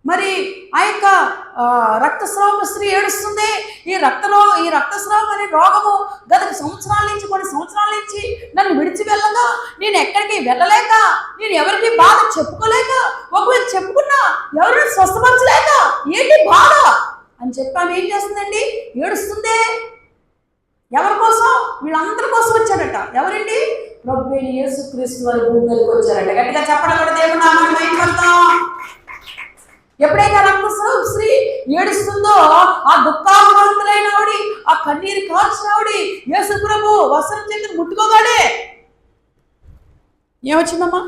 మరి ఆ యొక్క రక్తస్రావ స్త్రీ ఏడుస్తుంది. ఈ రక్తస్రావం అనే రోగము గత సంవత్సరాల నుంచి, కొన్ని సంవత్సరాల నుంచి నన్ను విడిచి వెళ్ళగా, నేను ఎక్కడికి వెళ్ళలేక, నేను ఎవరికి బాధ చెప్పుకోలేక, ఒకవేళ చెప్పుకున్నా ఎవరిని స్వస్థపరచలేక, ఏంటి బాధ అని చెప్పి ఆమె ఏం చేస్తుందండి? ఏడుస్తుంది. ఎవరి కోసం? వీళ్ళందరి కోసం వచ్చాడట. ఎవరండి? ప్రభువైన యేసుక్రీస్తు వారి భూమి మీదకి వచ్చారట. గట్టిగా చెప్పడం కూడా దేవుడు నామాన్ని మహిమపడతాం. ఎప్పుడైతే రక్తస్రావ స్త్రీ ఏడుస్తుందో, ఆ దుఃఖాభావంతులైన ఆవిడి, ఆ కన్నీరు కార్చిన ఆవిడి యేసు ప్రభు వస్త్రం చెంగును ముట్టుకోగానే ఏమొచ్చిందమ్మా?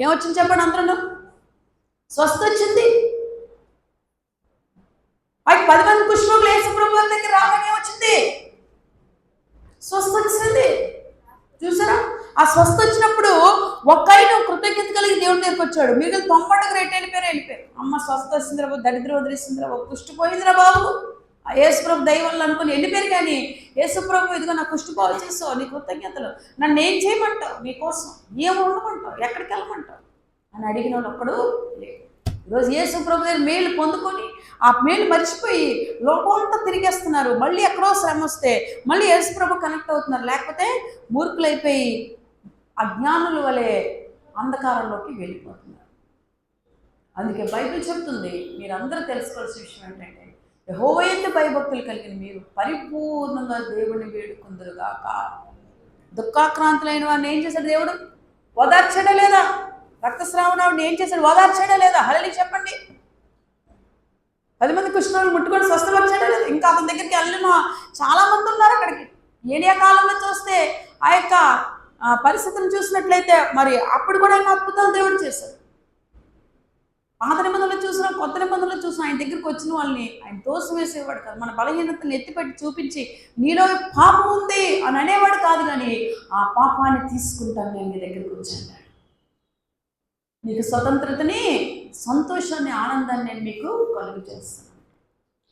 ఏమొచ్చింది చెప్పండి అందరూ? స్వస్థ వచ్చింది. అది 10 మంది కుష్ఠరోగులు యేసు ప్రభు దగ్గర రాగానే వచ్చింది, స్వస్థ వచ్చింది. చూసారా? ఆ స్వస్థ వచ్చినప్పుడు ఒక్కైనా కృతజ్ఞత కలిగి దేవుడి దగ్గరికి వచ్చాడు. మీరు 90 రేట్ వెళ్ళిపోయారు. అమ్మ స్వస్థ వచ్చిందిరా బాబు, దరిద్రం వదిలేసిందిరా బాబు, కుష్టి పోయిందిరా బాబు, ఆ యేసుప్రభు దయ వల్ల అనుకుని వెళ్ళిపోయారు. కానీ యేసుప్రభు ఇదిగో నా కుష్టి బాగు చేస్తావు, నీ కృతజ్ఞతలు, నన్ను ఏం చేయమంటావు, నీకోసం ఏమి ఉండమంటావు, ఎక్కడికి వెళ్ళమంటావు అని అడిగిన వాళ్ళు ఒక్కడు లేదు. ఈరోజు యేసుప్రభు దగ్గర మేలు పొందుకొని ఆ మేలు మర్చిపోయి లోకంతా తిరిగేస్తున్నారు. మళ్ళీ ఎక్కడో శ్రమ వస్తే మళ్ళీ యేసుప్రభు కనెక్ట్ అవుతున్నారు. లేకపోతే మూర్ఖులైపోయి అజ్ఞానుల వలె అంధకారంలోకి వెళ్ళిపోతున్నారు. అందుకే బైబిల్ చెప్తుంది, మీరందరూ తెలుసుకోవాల్సిన విషయం ఏంటంటే, యెహోవా యందు భయభక్తులు కలిగిన మీరు పరిపూర్ణంగా దేవుడిని వేడుకుందురుగాక. దుఃఖాక్రాంతులైన వారిని ఏం చేశాడు దేవుడు? ఓదార్చడా లేదా? రక్తస్రావణాన్ని ఏం చేశాడు? ఓదార్చడా లేదా? హల్లెలూయా చెప్పండి. 10 మంది కుష్ఠరోగులు ముట్టుకొని స్వస్థపరిచాడా లేదా? ఇంకా అతని దగ్గరికి వెళ్ళిన చాలా మంది ఉన్నారు అక్కడికి. ఏలియా కాలంలో చూస్తే ఆ యొక్క పరిస్థితిని చూసినట్లయితే మరి అప్పుడు కూడా ఆయన అద్భుతాలు దేవుడు చేశాడు. పాత నిబంధనలు చూసినా, కొత్త నిబంధనలు చూసినా ఆయన దగ్గరికి వచ్చిన వాళ్ళని ఆయన దోషం వేసేవాడు కాదు. మన బలహీనతను ఎత్తిపెట్టి చూపించి నీలో పాపం ఉంది అని అనేవాడు కాదు. కానీ ఆ పాపాన్ని తీసుకుంటాను నేను మీ దగ్గరికి వచ్చాను, నీకు స్వతంత్రతని, సంతోషాన్ని, ఆనందాన్ని నేను మీకు కలుగు చేస్తాను.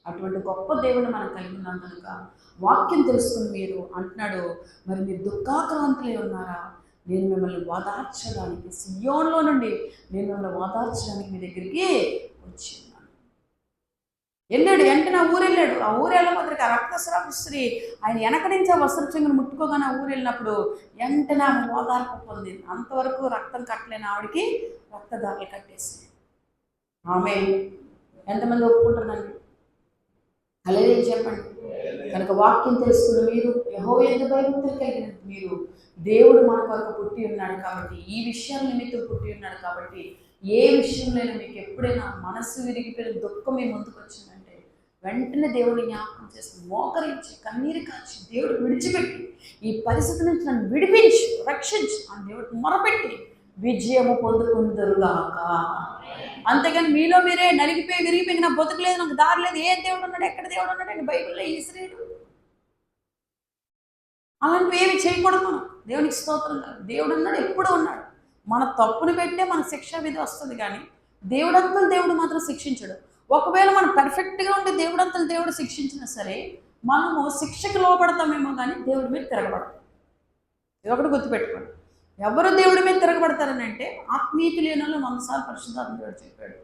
అటువంటి గొప్ప దేవుని మనం కలిగి ఉన్నాం కనుక వాక్యం తెలుసుకుని మీరు అంటున్నాడు, మరి మీరు దుఃఖాక్రాంతులై ఉన్నారా? నేను మిమ్మల్ని ఓదార్చడానికి, సియోన్లో నుండి నేను మిమ్మల్ని ఓదార్చడానికి మీ దగ్గరికి వచ్చి ఉన్నాను. వెళ్ళాడు, వెంటనే ఆ ఊరు వెళ్ళాడు. ఆ ఊరు వెళ్ళకపోతే ఆ రక్తస్రావ స్త్రీ ఆయన వెనక నుంచి ఆ వస్త్ర చెంగును ముట్టుకోగానే ఆ ఊరు వెళ్ళినప్పుడు వెంటనే ఆమె ఓదార్పు పొందింది. అంతవరకు రక్తం కట్టలేని ఆవిడికి రక్తదారులు కట్టేసి ఆమె ఎంతమంది ఒప్పుకుంటున్నాను? హల్లెలూయా చెప్పండి. కనుక వాక్యం తెలుసుకుని మీరు యెహోవా యందు భయభక్తులు కలిగిన మీరు, దేవుడు మన కొరకు పుట్టి ఉన్నాడు కాబట్టి, ఈ విషయాల నిమిత్తం పుట్టి ఉన్నాడు కాబట్టి, ఏ విషయంలో మీకు ఎప్పుడైనా మనస్సు విరిగిపోయిన దుఃఖం మీ ముందుకు వచ్చిందంటే వెంటనే దేవుడిని జ్ఞాపకం చేసి మోకరించి కన్నీరు కాచి దేవుడు విడిచిపెట్టి ఈ పరిస్థితి నుంచి నన్ను విడిపించి రక్షించి ఆ దేవుడికి మొరపెట్టి విజయము పొందుకుందరుగాక. అంతేగాని మీలో మీరే నలిగిపోయి విరిగిపోయి నాకు బతుకులేదు, నాకు దారి లేదు, ఏ దేవుడు ఉన్నాడు, ఎక్కడ దేవుడు ఉన్నాడు అని బైబిల్లో ఈశ్వరుడు అలాంటివి ఏమి చేయకూడదు. మనం దేవునికి స్తోత్రం కాదు. దేవుడు ఉన్నాడు, ఎప్పుడు ఉన్నాడు. మన తప్పుని పెట్టే మన శిక్షా విధి వస్తుంది. కానీ దేవుడంతలు దేవుడు మాత్రం శిక్షించడు. ఒకవేళ మనం పర్ఫెక్ట్గా ఉంటే దేవుడంతలు దేవుడు శిక్షించినా సరే మనము శిక్షకు లోపడతామేమో కానీ దేవుడి మీద తిరగబడతాం. ఇది ఒకటి గుర్తుపెట్టుకోండి. ఎవరు దేవుడి మీద తిరగబడతారని అంటే ఆత్మీయత లేని వాళ్ళు 100 సార్లు పరిశుద్ధాత్మ దేవుడు చెప్పాడు.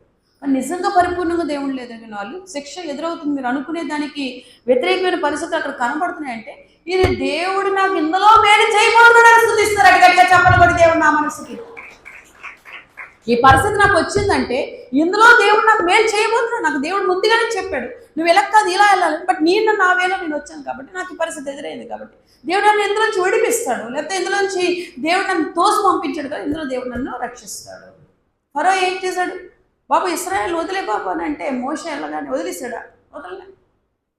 కానీ నిజంగా పరిపూర్ణంగా దేవుడు లేదని వాళ్ళు శిక్ష ఎదురవుతుంది. మీరు అనుకునే దానికి వ్యతిరేకమైన పరిస్థితులు అక్కడ కనబడుతున్నాయంటే ఇది దేవుడు నాకు ఇందులో మేలు చేయబోతున్నాడని స్తుతిస్తారు. అడిగట్గా చెప్పబడి దేవుడు నా మనసుకి ఈ పరిస్థితి నాకు వచ్చిందంటే ఇందులో దేవుడు నాకు మేలు చేయబోతున్నాడు. నాకు దేవుడు ముందుగానే చెప్పాడు, నువ్వు ఎలా కాదు ఇలా వెళ్ళాలి, బట్ నేను నా వేలో నేను వచ్చాను కాబట్టి నాకు ఈ పరిస్థితి ఎదురైంది కాబట్టి దేవుడు నన్ను ఇందులోంచి విడిపిస్తాడు. లేకపోతే ఇందులోంచి దేవుడు నన్ను తోసి పంపించాడు కదా, ఇందులో దేవుడు నన్ను రక్షిస్తాడు. ఫరో ఏం చేశాడు? బాబు ఇశ్రాయేలు వదిలే బాబు అని అంటే మోషే వెళ్ళగానే వదిలేశాడా? వదలలే.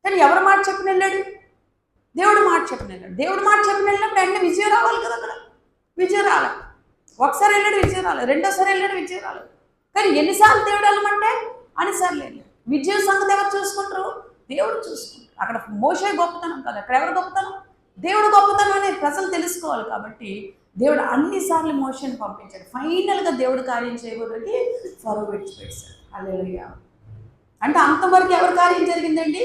కానీ ఎవరు మాట చెప్పిన వెళ్ళాడు? దేవుడు మాట చెప్పిన వెళ్ళాడు. దేవుడు మాట చెప్పిన వెళ్ళినప్పుడు వెంటనే విజయం రావాలి కదా. అక్కడ విజయం రాలే. ఒకసారి వెళ్ళాడు, విజయం రాలేదు. రెండోసారి వెళ్ళాడు, విజయం రాలేదు. కానీ ఎన్నిసార్లు దేవుడు వెళ్ళమంటే అన్నిసార్లు వెళ్ళాడు. విజయం సంగతి ఎవరు చూసుకుంటారు? దేవుడు చూసుకుంటారు. అక్కడ మోషే గొప్పతనం కాదు, అక్కడ ఎవరు గొప్పతనం? దేవుడు గొప్పతనం అనేది ప్రజలు తెలుసుకోవాలి. కాబట్టి దేవుడు అన్నిసార్లు మోషేని పంపించాడు. ఫైనల్గా దేవుడు కార్యం చేయబోదికి ఫరో విడిచిపెట్టాడు. హల్లెలూయా. అంటే అంతవరకు ఎవరి కార్యం జరిగిందండి?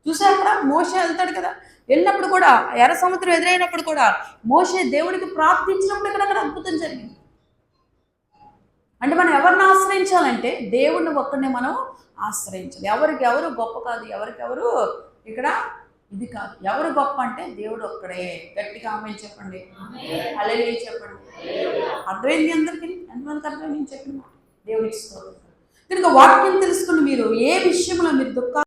చూసా అక్కడ మోషే వెళ్తాడు కదా, వెళ్ళినప్పుడు కూడా ఎర్ర సముద్రం ఎదురైనప్పుడు కూడా మోషే దేవుడికి ప్రార్థించినప్పుడు ఇక్కడ అద్భుతం జరిగింది. అంటే మనం ఎవరిని ఆశ్రయించాలంటే దేవుణ్ణి ఒక్కడినే మనం ఆశ్రయించాలి. ఎవరికి ఎవరు గొప్ప కాదు, ఎవరికెవరు ఇక్కడ ఇది కాదు. ఎవరు గొప్ప అంటే దేవుడు ఒక్కడే. గట్టిగా ఆమేన్ చెప్పండి, హల్లెలూయా చెప్పండి. అర్థమైంది అందరికీ? ఎంతమందికి అర్థమైంది నేను చెప్పిన మాట? దేవుడికి స్తోత్రం. కనుక వాక్యం తెలుసుకుని మీరు ఏ విషయంలో మీరు దుఃఖ